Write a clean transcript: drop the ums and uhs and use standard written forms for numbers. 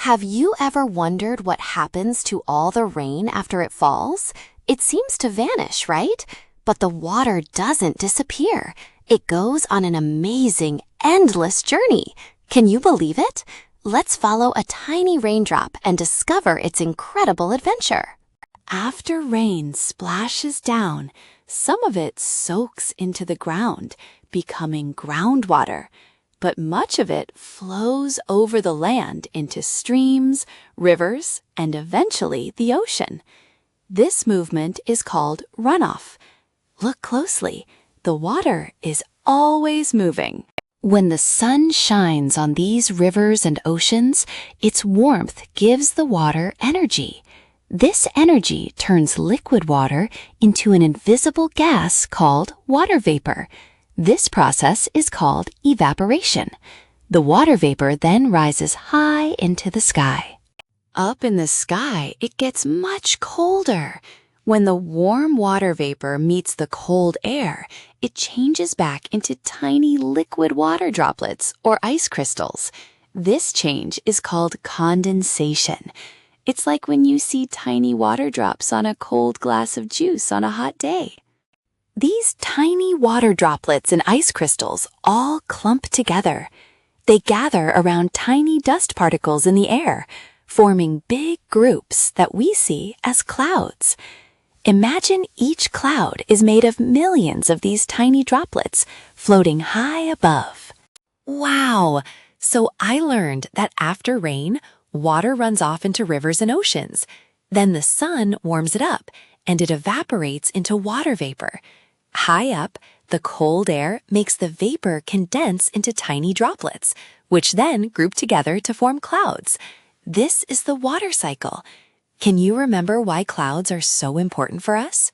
Have you ever wondered what happens to all the rain after it falls? It seems to vanish, right? But the water doesn't disappear. It goes on an amazing, endless journey. Can you believe it? Let's follow a tiny raindrop and discover its incredible adventure. After rain splashes down, some of it soaks into the ground, becoming groundwater. But much of it flows over the land into streams, rivers, and eventually the ocean. This movement is called runoff. Look closely. The water is always moving. When the sun shines on these rivers and oceans, its warmth gives the water energy. This energy turns liquid water into an invisible gas called water vapor. This process is called evaporation. The water vapor then rises high into the sky. Up in the sky, it gets much colder. When the warm water vapor meets the cold air, it changes back into tiny liquid water droplets or ice crystals. This change is called condensation. It's like when you see tiny water drops on a cold glass of juice on a hot day. These tiny water droplets and ice crystals all clump together. They gather around tiny dust particles in the air, forming big groups that we see as clouds. Imagine each cloud is made of millions of these tiny droplets floating high above. Wow! So I learned that after rain, water runs off into rivers and oceans. Then the sun warms it up, and it evaporates into water vapor. High up, the cold air makes the vapor condense into tiny droplets, which then group together to form clouds. This is the water cycle. Can you remember why clouds are so important for us?